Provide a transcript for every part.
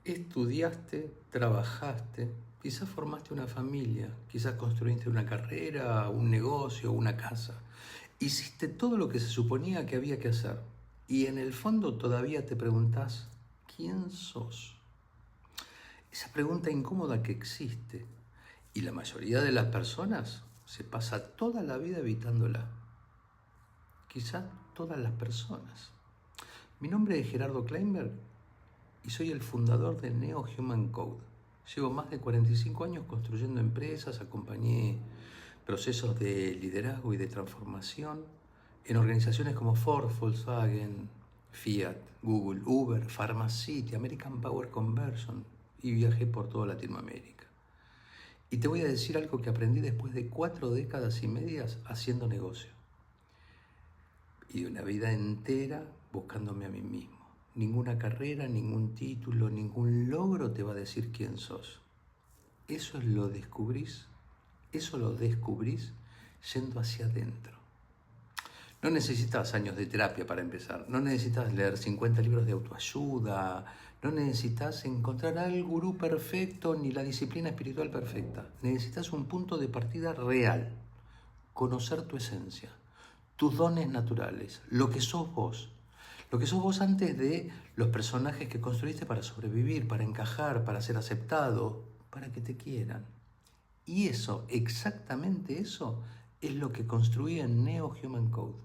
Estudiaste, trabajaste, quizás formaste una familia, quizás construiste una carrera, un negocio, una casa. Hiciste todo lo que se suponía que había que hacer. Y en el fondo todavía te preguntás, ¿quién sos? Esa pregunta incómoda que existe. Y la mayoría de las personas se pasa toda la vida evitándola. Quizás todas las personas. Mi nombre es Gerardo Kleinberg y soy el fundador de Neo Human Code. Llevo más de 45 años construyendo empresas, acompañé procesos de liderazgo y de transformación en organizaciones como Ford, Volkswagen, Fiat, Google, Uber, Pharmacity, American Power Conversion y viajé por toda Latinoamérica. Y te voy a decir algo que aprendí después de 4 décadas y medias haciendo negocio y una vida entera buscándome a mí mismo. Ninguna carrera, ningún título, ningún logro te va a decir quién sos. Eso lo descubrís yendo hacia adentro. No necesitas años de terapia para empezar, no necesitas leer 50 libros de autoayuda, no necesitas encontrar al gurú perfecto ni la disciplina espiritual perfecta. Necesitas un punto de partida real, conocer tu esencia, tus dones naturales, lo que sos vos. Lo que sos vos antes de los personajes que construiste para sobrevivir, para encajar, para ser aceptado, para que te quieran. Y eso, exactamente eso, es lo que construí en Neo Human Code.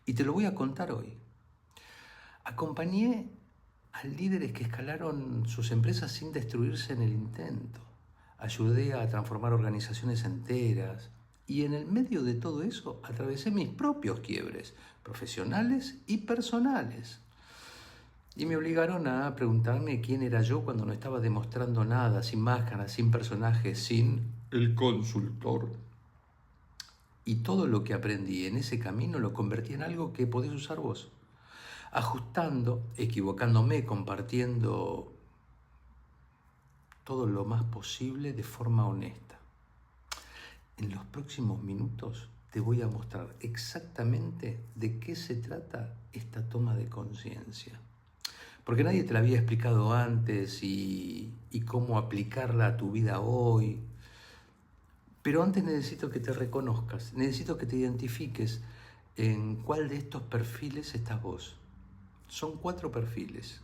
Y te lo voy a contar hoy. Acompañé a líderes que escalaron sus empresas sin destruirse en el intento. Ayudé a transformar organizaciones enteras. Y en el medio de todo eso atravesé mis propios quiebres, profesionales y personales. Y me obligaron a preguntarme quién era yo cuando no estaba demostrando nada, sin máscaras, sin personajes, sin el consultor. Y todo lo que aprendí en ese camino lo convertí en algo que podés usar vos. Ajustando, equivocándome, compartiendo todo lo más posible de forma honesta. En los próximos minutos te voy a mostrar exactamente de qué se trata esta toma de conciencia. Porque nadie te la había explicado antes y cómo aplicarla a tu vida hoy. Pero antes necesito que te reconozcas, necesito que te identifiques en cuál de estos perfiles estás vos. Son 4 perfiles.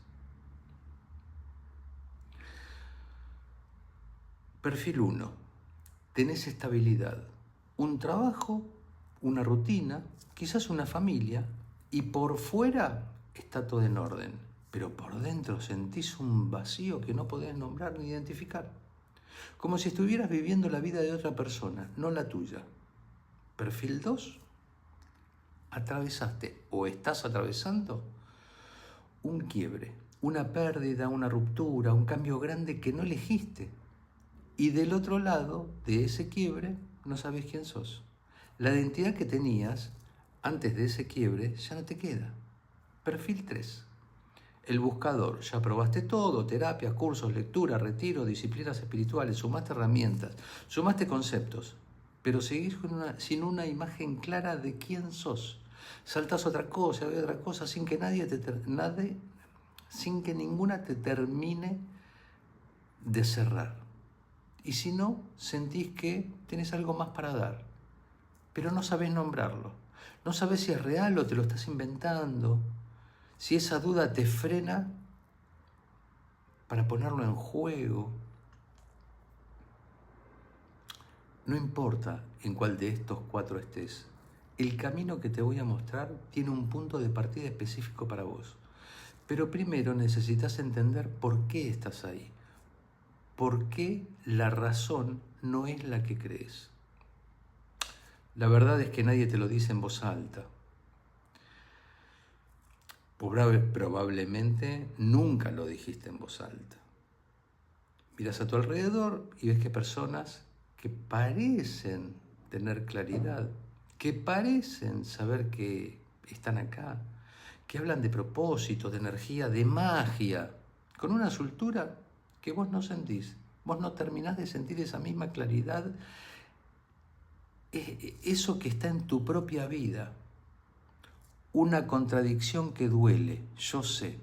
Perfil 1. Tenés estabilidad, un trabajo, una rutina, quizás una familia, y por fuera está todo en orden, pero por dentro sentís un vacío que no podés nombrar ni identificar. Como si estuvieras viviendo la vida de otra persona, no la tuya. Perfil 2. Atravesaste o estás atravesando un quiebre, una pérdida, una ruptura, un cambio grande que no elegiste. Y del otro lado de ese quiebre no sabes quién sos. La identidad que tenías antes de ese quiebre ya no te queda. Perfil 3. El buscador. Ya probaste todo, terapias, cursos, lectura, retiro, disciplinas espirituales, sumaste herramientas, sumaste conceptos, pero seguís sin una imagen clara de quién sos. Saltás otra cosa, sin que sin que ninguna te termine de cerrar. Y si no, sentís que tenés algo más para dar, pero no sabés nombrarlo. No sabés si es real o te lo estás inventando. Si esa duda te frena para ponerlo en juego. No importa en cuál de estos 4 estés. El camino que te voy a mostrar tiene un punto de partida específico para vos. Pero primero necesitas entender por qué estás ahí. ¿Por qué la razón no es la que crees? La verdad es que nadie te lo dice en voz alta. Probablemente nunca lo dijiste en voz alta. Miras a tu alrededor y ves que personas que parecen tener claridad, que parecen saber que están acá, que hablan de propósito, de energía, de magia, con una soltura que vos no sentís. Vos no terminás de sentir esa misma claridad, eso que está en tu propia vida. Una contradicción que duele, yo sé.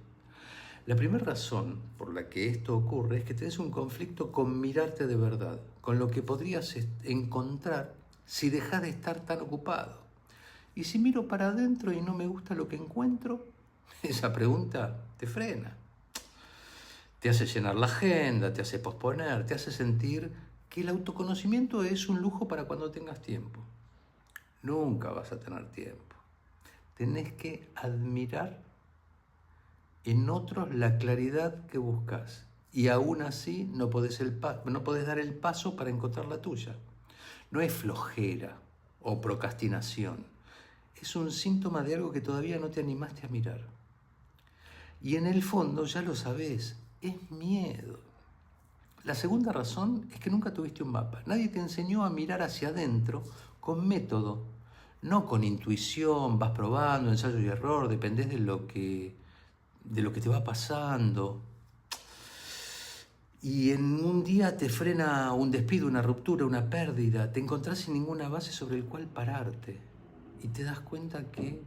La primera razón por la que esto ocurre es que tenés un conflicto con mirarte de verdad, con lo que podrías encontrar si dejas de estar tan ocupado. Y si miro para adentro y no me gusta lo que encuentro, esa pregunta te frena. Te hace llenar la agenda, te hace posponer, te hace sentir que el autoconocimiento es un lujo para cuando tengas tiempo. Nunca vas a tener tiempo. Tenés que admirar en otros la claridad que buscas. Y aún así no podés dar el paso para encontrar la tuya. No es flojera o procrastinación. Es un síntoma de algo que todavía no te animaste a mirar. Y en el fondo ya lo sabés, es miedo. La segunda razón es que nunca tuviste un mapa. Nadie te enseñó a mirar hacia adentro con método, no con intuición, vas probando, ensayo y error, dependés de lo que te va pasando. Y en un día te frena un despido, una ruptura, una pérdida, te encontrás sin ninguna base sobre el cual pararte. Y te das cuenta que,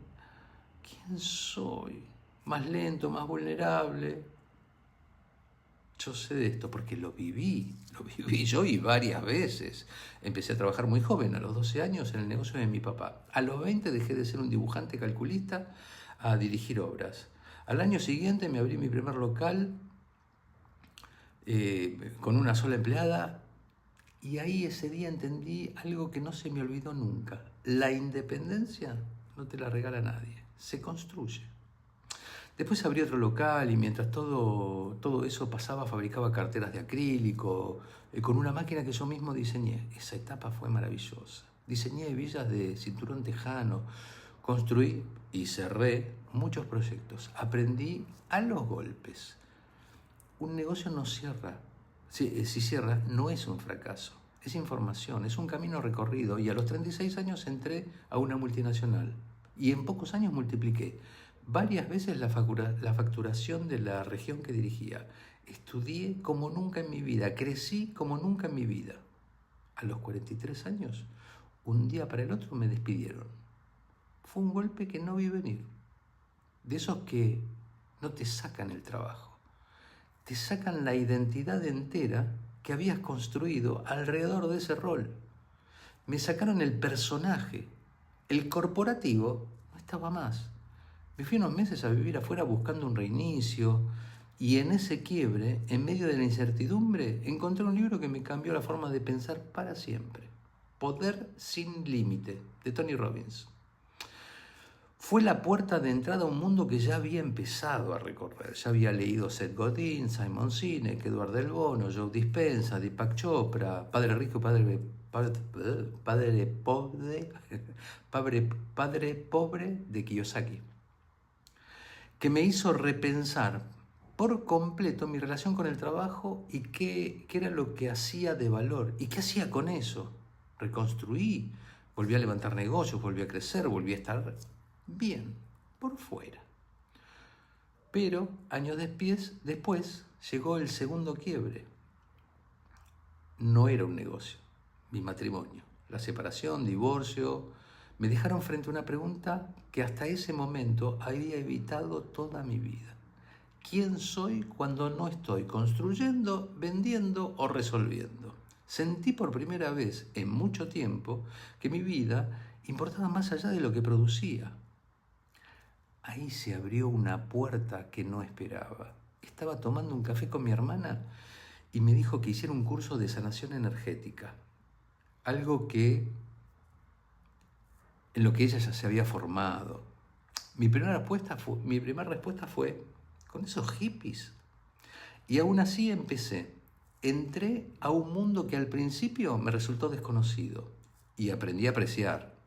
¿quién soy? Más lento, más vulnerable. Yo sé de esto porque lo viví yo y varias veces. Empecé a trabajar muy joven, a los 12 años, en el negocio de mi papá. A los 20 dejé de ser un dibujante calculista a dirigir obras. Al año siguiente me abrí mi primer local con una sola empleada y ahí ese día entendí algo que no se me olvidó nunca. La independencia no te la regala nadie, se construye. Después abrí otro local y mientras todo eso pasaba fabricaba carteras de acrílico con una máquina que yo mismo diseñé. Esa etapa fue maravillosa. Diseñé villas de cinturón tejano, construí y cerré muchos proyectos. Aprendí a los golpes. Un negocio no cierra. Si cierra, no es un fracaso. Es información, es un camino recorrido. Y a los 36 años entré a una multinacional. Y en pocos años multipliqué varias veces la facturación de la región que dirigía. Estudié como nunca en mi vida, crecí como nunca en mi vida. A los 43 años, un día para el otro me despidieron. Fue un golpe que no vi venir. De esos que no te sacan el trabajo, te sacan la identidad entera que habías construido alrededor de ese rol. Me sacaron el personaje, el corporativo no estaba más. Me fui unos meses a vivir afuera buscando un reinicio y en ese quiebre, en medio de la incertidumbre, encontré un libro que me cambió la forma de pensar para siempre. Poder sin límite, de Tony Robbins. Fue la puerta de entrada a un mundo que ya había empezado a recorrer. Ya había leído Seth Godin, Simon Sinek, Eduardo Del Bono, Joe Dispenza, Deepak Chopra, Padre Rico, Padre Pobre de Kiyosaki, que me hizo repensar por completo mi relación con el trabajo y qué era lo que hacía de valor y qué hacía con eso. Reconstruí, volví a levantar negocios, volví a crecer, volví a estar bien, por fuera. Pero años después llegó el segundo quiebre. No era un negocio, mi matrimonio. La separación, divorcio, me dejaron frente a una pregunta que hasta ese momento había evitado toda mi vida. ¿Quién soy cuando no estoy construyendo, vendiendo o resolviendo? Sentí por primera vez en mucho tiempo que mi vida importaba más allá de lo que producía. Ahí se abrió una puerta que no esperaba. Estaba tomando un café con mi hermana y me dijo que hiciera un curso de sanación energética. Algo en lo que ella ya se había formado. Mi primera respuesta fue, ¿con esos hippies? Y aún así entré a un mundo que al principio me resultó desconocido y aprendí a apreciar.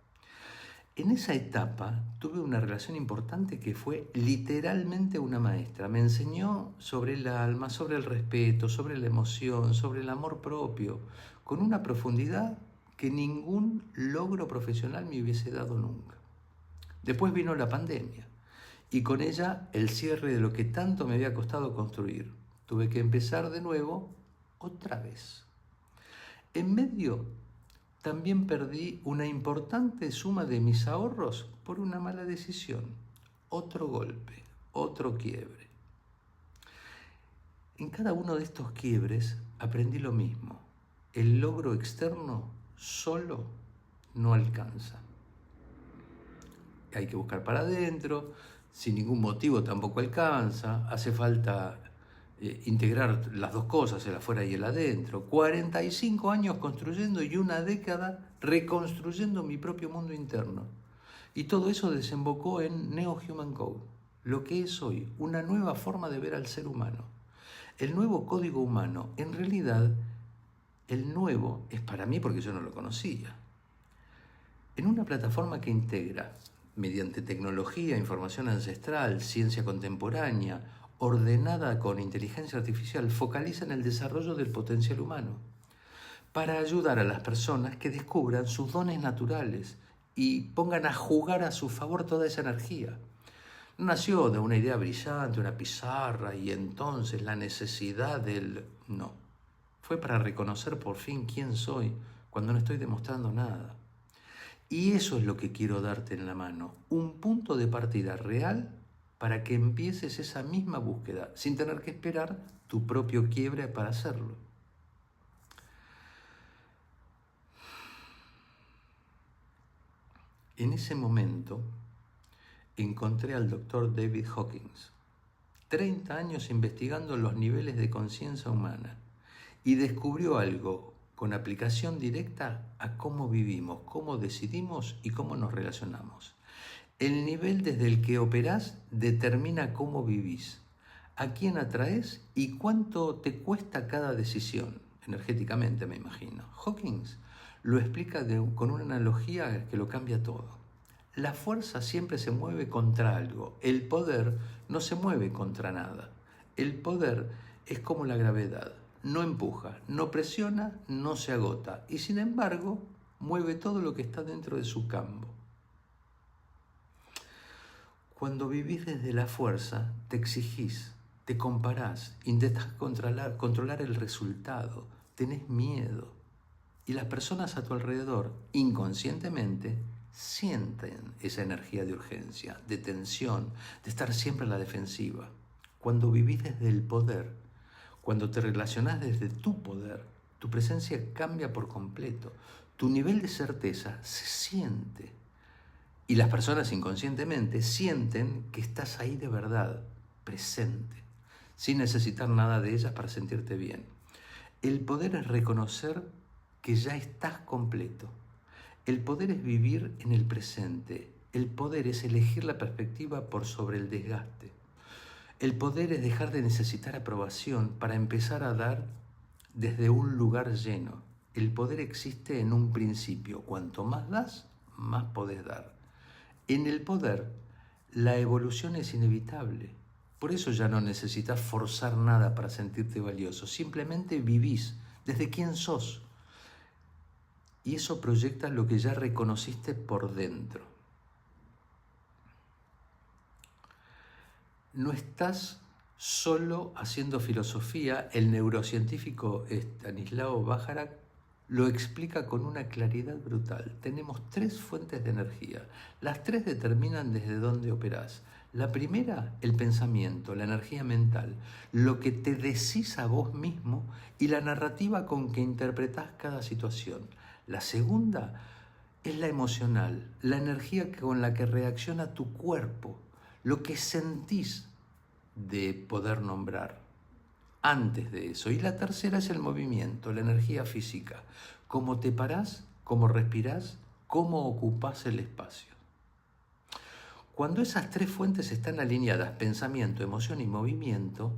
En esa etapa tuve una relación importante que fue literalmente una maestra. Me enseñó sobre el alma, sobre el respeto, sobre la emoción, sobre el amor propio, con una profundidad que ningún logro profesional me hubiese dado nunca. Después vino la pandemia y con ella el cierre de lo que tanto me había costado construir. Tuve que empezar de nuevo otra vez. En medio también perdí una importante suma de mis ahorros por una mala decisión. Otro golpe, otro quiebre. En cada uno de estos quiebres aprendí lo mismo. El logro externo solo no alcanza. Hay que buscar para adentro, sin ningún motivo tampoco alcanza, hace falta integrar las dos cosas, el afuera y el adentro. 45 años construyendo y una década reconstruyendo mi propio mundo interno. Y todo eso desembocó en Neo Human Code, lo que es hoy, una nueva forma de ver al ser humano. El nuevo código humano, en realidad, el nuevo es para mí porque yo no lo conocía. En una plataforma que integra, mediante tecnología, información ancestral, ciencia contemporánea, ordenada con inteligencia artificial, focaliza en el desarrollo del potencial humano, para ayudar a las personas que descubran sus dones naturales y pongan a jugar a su favor toda esa energía. No nació de una idea brillante, una pizarra y entonces la necesidad del... No, fue para reconocer por fin quién soy cuando no estoy demostrando nada. Y eso es lo que quiero darte en la mano, un punto de partida real para que empieces esa misma búsqueda, sin tener que esperar tu propio quiebre para hacerlo. En ese momento encontré al doctor David Hawkins, 30 años investigando los niveles de conciencia humana, y descubrió algo con aplicación directa a cómo vivimos, cómo decidimos y cómo nos relacionamos. El nivel desde el que operás determina cómo vivís, a quién atraes y cuánto te cuesta cada decisión, energéticamente me imagino. Hawkins lo explica con una analogía que lo cambia todo. La fuerza siempre se mueve contra algo, el poder no se mueve contra nada. El poder es como la gravedad, no empuja, no presiona, no se agota y sin embargo mueve todo lo que está dentro de su campo. Cuando vivís desde la fuerza, te exigís, te comparás, intentás controlar el resultado, tenés miedo. Y las personas a tu alrededor, inconscientemente, sienten esa energía de urgencia, de tensión, de estar siempre a la defensiva. Cuando vivís desde el poder, cuando te relacionás desde tu poder, tu presencia cambia por completo. Tu nivel de certeza se siente. Y las personas inconscientemente sienten que estás ahí de verdad, presente, sin necesitar nada de ellas para sentirte bien. El poder es reconocer que ya estás completo. El poder es vivir en el presente. El poder es elegir la perspectiva por sobre el desgaste. El poder es dejar de necesitar aprobación para empezar a dar desde un lugar lleno. El poder existe en un principio. Cuanto más das, más podés dar. En el poder, la evolución es inevitable. Por eso ya no necesitas forzar nada para sentirte valioso. Simplemente vivís desde quién sos. Y eso proyecta lo que ya reconociste por dentro. No estás solo haciendo filosofía. El neurocientífico Stanislav Bajarak lo explica con una claridad brutal. Tenemos 3 fuentes de energía. Las 3 determinan desde dónde operás. La primera, el pensamiento, la energía mental, lo que te decís a vos mismo y la narrativa con que interpretás cada situación. La segunda es la emocional, la energía con la que reacciona tu cuerpo, lo que sentís de poder nombrar. Antes de eso. Y la tercera es el movimiento, la energía física. Cómo te parás, cómo respirás, cómo ocupás el espacio. Cuando esas 3 fuentes están alineadas, pensamiento, emoción y movimiento,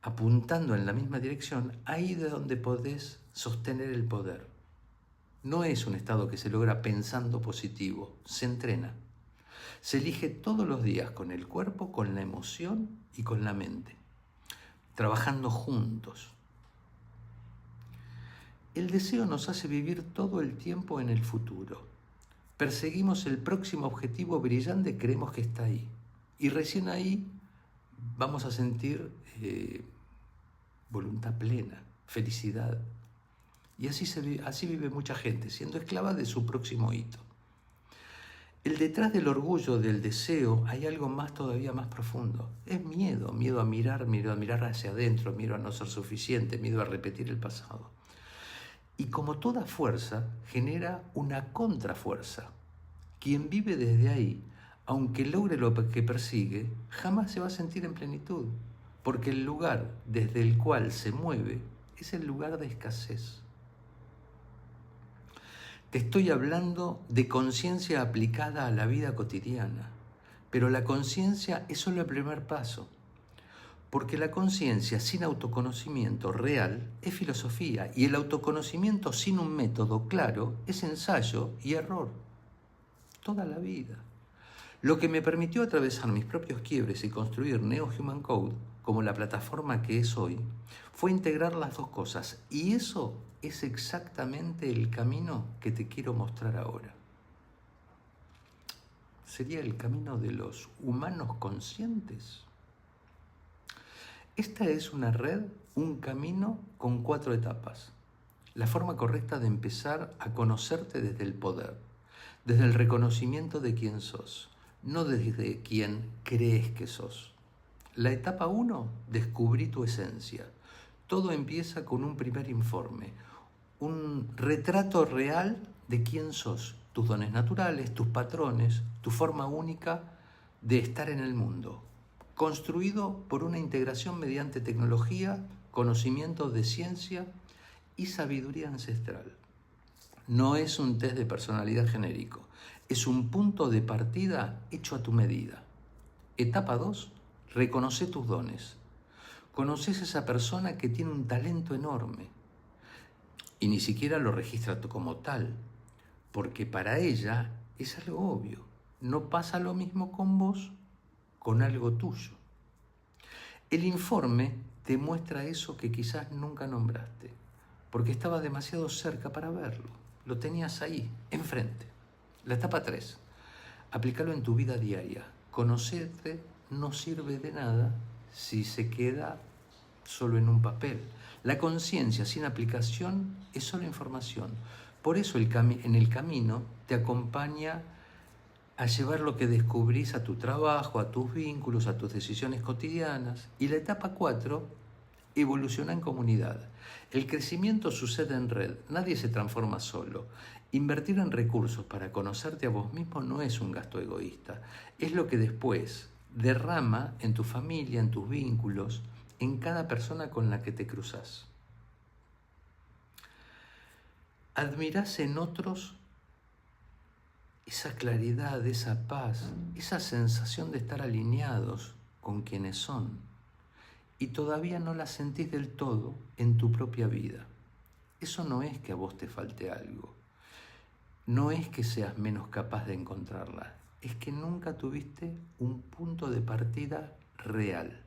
apuntando en la misma dirección, ahí de donde podés sostener el poder. No es un estado que se logra pensando positivo, se entrena. Se elige todos los días con el cuerpo, con la emoción y con la mente, trabajando juntos. El deseo nos hace vivir todo el tiempo en el futuro. Perseguimos el próximo objetivo brillante y creemos que está ahí. Y recién ahí vamos a sentir voluntad plena, felicidad. Y así vive mucha gente, siendo esclava de su próximo hito. El detrás del orgullo, del deseo, hay algo más todavía más profundo. Es miedo, miedo a mirar hacia adentro, miedo a no ser suficiente, miedo a repetir el pasado. Y como toda fuerza, genera una contrafuerza. Quien vive desde ahí, aunque logre lo que persigue, jamás se va a sentir en plenitud, porque el lugar desde el cual se mueve es el lugar de escasez. Te estoy hablando de conciencia aplicada a la vida cotidiana, pero la conciencia es solo el primer paso, porque la conciencia sin autoconocimiento real es filosofía y el autoconocimiento sin un método claro es ensayo y error, toda la vida. Lo que me permitió atravesar mis propios quiebres y construir Neo Human Code como la plataforma que es hoy, fue integrar las dos cosas. Y eso es exactamente el camino que te quiero mostrar ahora. Sería el camino de los humanos conscientes. Esta es una red, un camino con 4 etapas. La forma correcta de empezar a conocerte desde el poder, desde el reconocimiento de quién sos, no desde quién crees que sos. La etapa 1, descubrí tu esencia. Todo empieza con un primer informe, un retrato real de quién sos, tus dones naturales, tus patrones, tu forma única de estar en el mundo, construido por una integración mediante tecnología, conocimiento de ciencia y sabiduría ancestral. No es un test de personalidad genérico, es un punto de partida hecho a tu medida. Etapa 2, reconoce tus dones. Conoces a esa persona que tiene un talento enorme y ni siquiera lo registra como tal, porque para ella es algo obvio. No pasa lo mismo con vos, con algo tuyo. El informe te muestra eso que quizás nunca nombraste, porque estabas demasiado cerca para verlo. Lo tenías ahí, enfrente. La etapa 3, aplícalo en tu vida diaria. Conocerte no sirve de nada si se queda solo en un papel. La conciencia sin aplicación es solo información. Por eso en el camino te acompaña a llevar lo que descubrís a tu trabajo, a tus vínculos, a tus decisiones cotidianas. Y la etapa 4, evoluciona en comunidad. El crecimiento sucede en red, nadie se transforma solo. Invertir en recursos para conocerte a vos mismo no es un gasto egoísta, es lo que después derrama en tu familia, en tus vínculos, en cada persona con la que te cruzas. Admirás en otros esa claridad, esa paz, esa sensación de estar alineados con quienes son, y todavía no la sentís del todo en tu propia vida. Eso no es que a vos te falte algo, no es que seas menos capaz de encontrarla, es que nunca tuviste un punto de partida real.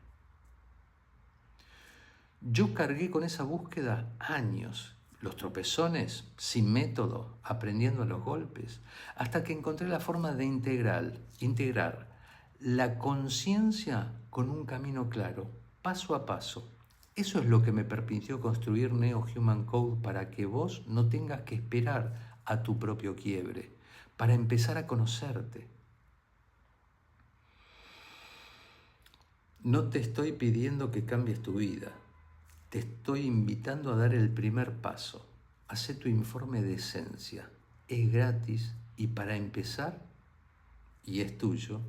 Yo cargué con esa búsqueda años, los tropezones, sin método, aprendiendo a los golpes, hasta que encontré la forma de integrar la conciencia con un camino claro, paso a paso. Eso es lo que me permitió construir Neo Human Code para que vos no tengas que esperar a tu propio quiebre, para empezar a conocerte. No te estoy pidiendo que cambies tu vida. Te estoy invitando a dar el primer paso. Hacé tu informe de esencia. Es gratis y para empezar, y es tuyo,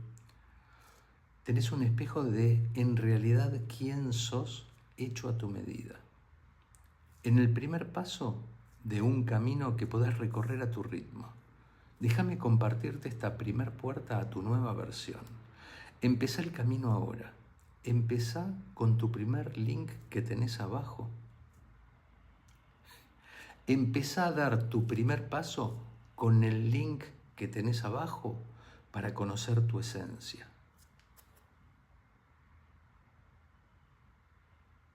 tenés un espejo de, en realidad, quién sos hecho a tu medida. En el primer paso de un camino que podés recorrer a tu ritmo. Déjame compartirte esta primer puerta a tu nueva versión. Empezá el camino ahora. Empezá con tu primer link que tenés abajo. Empezá a dar tu primer paso con el link que tenés abajo para conocer tu esencia.